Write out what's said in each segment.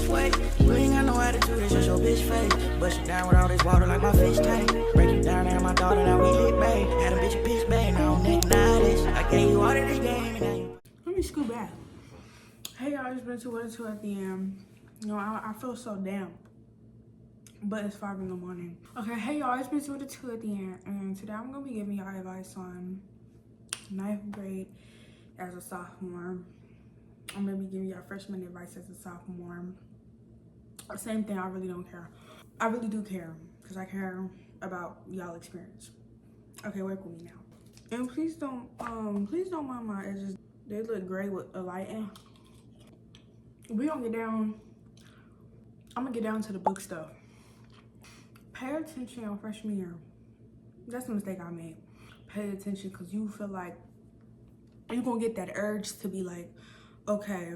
this way. You ain't got no attitude, it's just your bitch face. Bust you down with all this water like my fish tank. Break you down, and my daughter, now we lit, babe. Had a bitch a bitch, babe, now I'm Nick Nights. I gave you all of this game, and now you... Let me scoot back. Hey y'all, it's been 2 at the end. You know, I feel so damp. But it's 5 in the morning. Okay, hey y'all, it's been 2 at the end. And today I'm gonna be giving y'all advice on 9th grade as a sophomore. I'm gonna be giving y'all freshman advice as a sophomore. Same thing, I really don't care. I really do care, because I care about y'all experience. Okay, work with me now. And please don't mind my edges. They look gray with a lighting. We gonna get down, I'm gonna get down to the book stuff. Pay attention on freshman year. That's the mistake I made. Pay attention, because you feel like you're gonna get that urge to be like, okay,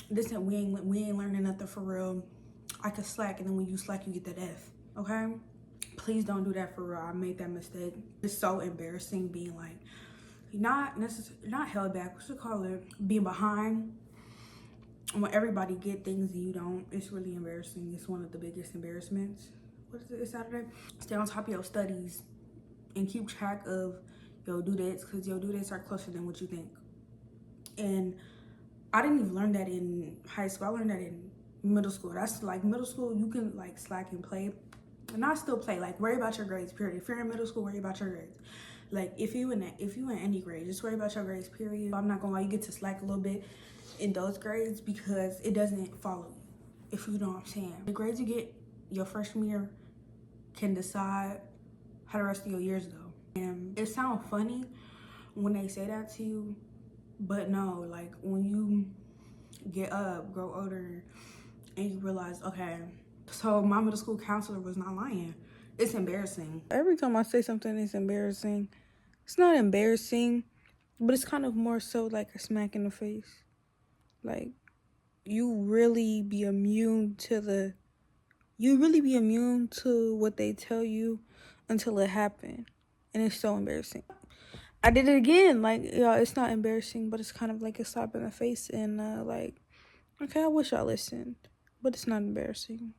we ain't learning nothing for real. I could slack, and then when you slack, you get that F, okay? Please don't do that for real. I made that mistake. It's so embarrassing being like, not held back, what's it call it? Being behind. When everybody get things and you don't, it's really embarrassing. It's one of the biggest embarrassments. What is it, it's Saturday? Stay on top of your studies and keep track of your due dates, because your due dates are closer than what you think. And I didn't even learn that in high school. I learned that in middle school. That's like middle school, you can like slack and play. And I still play, like worry about your grades, period. If you're in middle school, worry about your grades. Like if you in any grade, just worry about your grades, period. I'm not gonna lie, you get to slack a little bit in those grades because it doesn't follow you, if you know what I'm saying. The grades you get your freshman year can decide how the rest of your years go. And it sounds funny when they say that to you, but no, like when you get up, grow older, and you realize, okay, so my middle school counselor was not lying. It's embarrassing. Every time I say something it's embarrassing, it's not embarrassing, but it's kind of more so like a smack in the face. Like, you really be immune to what they tell you until it happened. And it's so embarrassing. I did it again. Like, y'all, it's not embarrassing, but it's kind of like a slap in the face. And, like, okay, I wish I listened, but it's not embarrassing.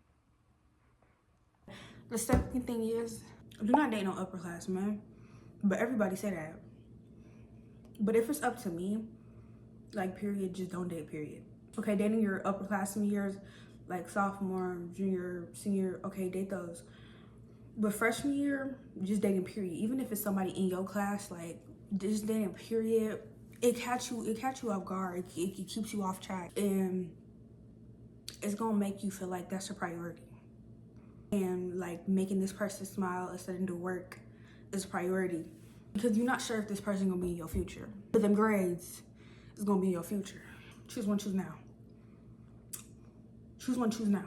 The second thing is, do not date no upperclassmen. But everybody say that. But if it's up to me, like, period, just don't date, period. Okay, dating your upperclassmen years, like sophomore, junior, senior, okay, date those. But freshman year, just dating, period. Even if it's somebody in your class, like, just dating, period. It catch you off guard. It keeps you off track. And it's gonna make you feel like that's a priority. And like making this person smile instead of do work is a priority. Because you're not sure if this person gonna be in your future. But them grades is gonna be in your future. Choose one, choose now. Choose one, choose now.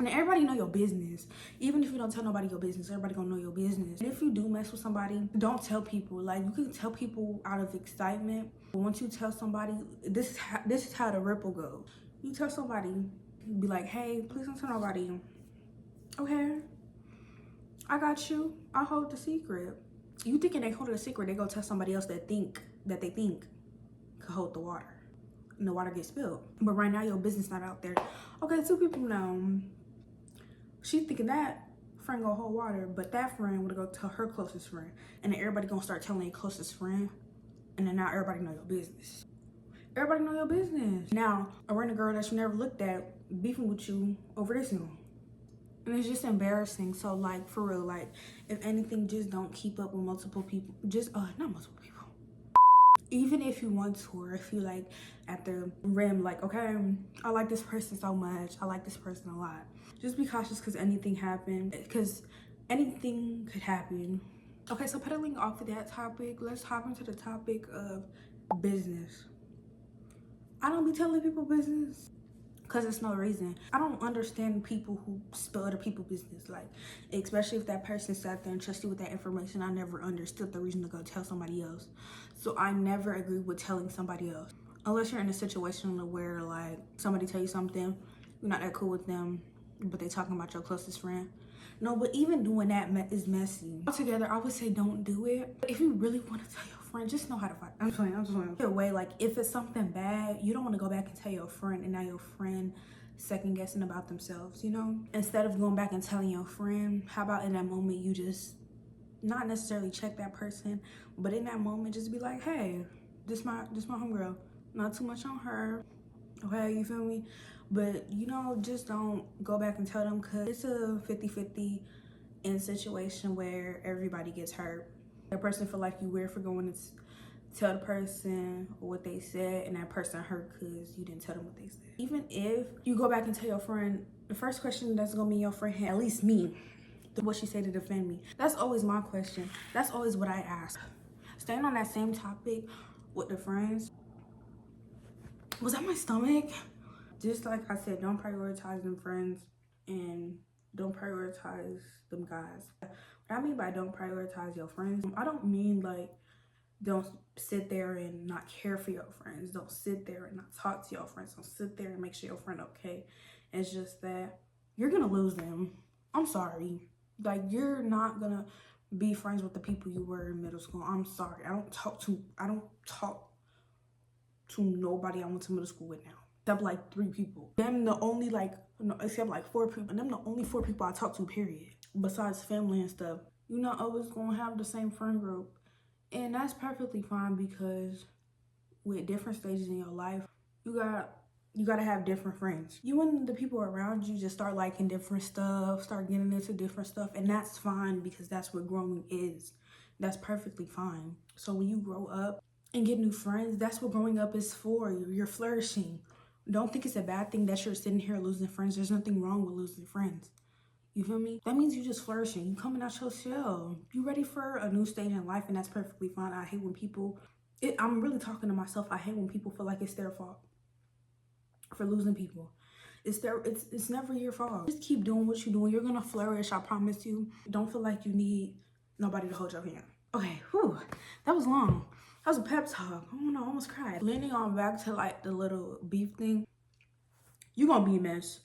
And everybody know your business. Even if you don't tell nobody your business, everybody gonna know your business. And if you do mess with somebody, don't tell people. Like, you can tell people out of excitement, but once you tell somebody, this is how the ripple goes. You tell somebody, be like, hey, please don't tell nobody. Okay, I got you. I hold the secret. You thinking they hold a secret, they go tell somebody else that they think could hold the water. And the water gets spilled. But right now, your business not out there. Okay, 2 people know. She thinking that friend gonna hold water, but that friend would go tell her closest friend. And then everybody gonna start telling their closest friend. And then now everybody know your business. Everybody know your business. Now, a random girl that you never looked at beefing with you over this one. And it's just embarrassing. So, like, for real, like, if anything, just don't keep up with multiple people. Just, not multiple people. Even if you want to, or if you, like, at the rim, like, okay, I like this person so much. I like this person a lot. Just be cautious, because anything happened. Because anything could happen. Okay, so pedaling off of that topic, let's hop into the topic of business. I don't be telling people business. Because it's no reason. I don't understand people who spill other people's business. Like, especially if that person sat there and trusted you with that information. I never understood the reason to go tell somebody else. So I never agree with telling somebody else. Unless you're in a situation where, like, somebody tell you something, you're not that cool with them, but they talking about your closest friend. No, but even doing that is messy. Altogether, I would say don't do it. If you really want to tell your friend, just know how to fight. I'm just playing. Either way, like, if it's something bad, you don't want to go back and tell your friend, and now your friend second guessing about themselves, you know? Instead of going back and telling your friend, how about in that moment you just not necessarily check that person, but in that moment just be like, hey, this my homegirl. Not too much on her. Okay, you feel me? But you know, just don't go back and tell them, because it's a 50-50 in a situation where everybody gets hurt. That person feel like you weird for going to tell the person what they said, and that person hurt because you didn't tell them what they said. Even if you go back and tell your friend, the first question that's gonna be in your friend, at least me, what she say to defend me. That's always my question. That's always what I ask. Staying on that same topic with the friends. Was that my stomach? Just like I said, don't prioritize them friends and don't prioritize them guys. What I mean by don't prioritize your friends, I don't mean like don't sit there and not care for your friends. Don't sit there and not talk to your friends. Don't sit there and make sure your friend okay. It's just that you're gonna lose them. I'm sorry. Like, you're not gonna be friends with the people you were in middle school. I'm sorry. I don't talk to nobody I went to middle school with now. Except like 3 people. Them the only except like 4 people. And them the only 4 people I talk to, period. Besides family and stuff. You're not always gonna have the same friend group. And that's perfectly fine, because with different stages in your life, you gotta have different friends. You and the people around you just start liking different stuff, start getting into different stuff, and that's fine, because that's what growing is. That's perfectly fine. So when you grow up and get new friends, that's what growing up is for. You're flourishing. Don't think it's a bad thing that you're sitting here losing friends. There's nothing wrong with losing friends. You feel me? That means you just flourishing. You coming out your shell. You ready for a new stage in life, and that's perfectly fine. I hate when people, I'm really talking to myself. I hate when people feel like it's their fault for losing people. It's never your fault. Just keep doing what you're doing. You're gonna flourish, I promise you. Don't feel like you need nobody to hold your hand. Okay, whew, that was long. That was a pep talk. Oh no, I almost cried. Leaning on back to like the little beef thing. You gonna be a mess.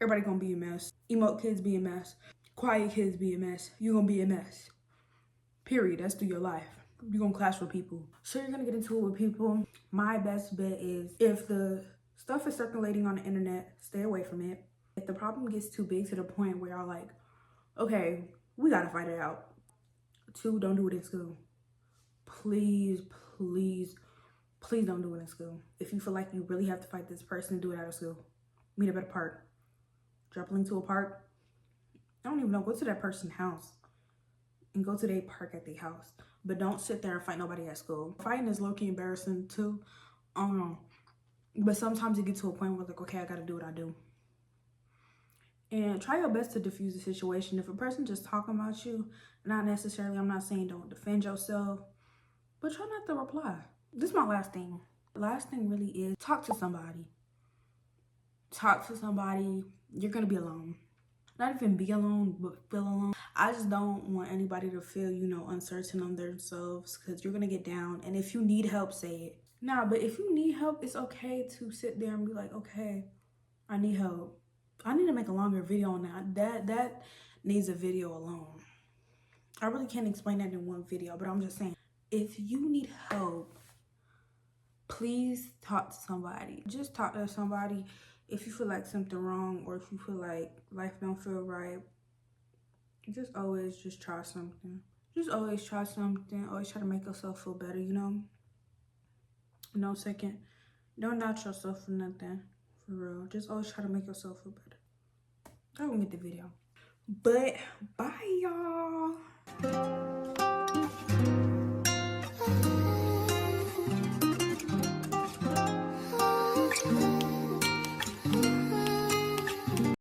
Everybody gonna be a mess. Emote kids be a mess. Quiet kids be a mess. You gonna be a mess. Period. That's through your life. You're gonna clash with people. So you're gonna get into it with people. My best bet is, if the stuff is circulating on the internet, stay away from it. If the problem gets too big to the point where y'all like, okay, we gotta fight it out. 2, don't do it in school. Please, please, please don't do it in school. If you feel like you really have to fight this person, do it out of school. Meet up at a park. Drop a link to a park. I don't even know. Go to that person's house and go to their park at their house. But don't sit there and fight nobody at school. Fighting is low-key embarrassing too. I don't know. But sometimes you get to a point where like, okay, I gotta do what I do. And try your best to diffuse the situation. If a person just talking about you, not necessarily, I'm not saying don't defend yourself, but try not to reply. This is my last thing. The last thing really is talk to somebody. Talk to somebody. You're gonna be alone. Not even be alone, but feel alone. I just don't want anybody to feel, you know, uncertain on themselves, because you're gonna get down. And if you need help, say it. Nah, but if you need help, it's okay to sit there and be like, okay, I need help. I need to make a longer video on that. That needs a video alone. I really can't explain that in one video, but I'm just saying, if you need help, please talk to somebody. Just talk to somebody. If you feel like something wrong, or if you feel like life don't feel right, just always just try something. Just always try something. Always try to make yourself feel better, you know? No second. Don't doubt yourself for nothing. For real. Just always try to make yourself feel better. I won't get the video. But bye, y'all.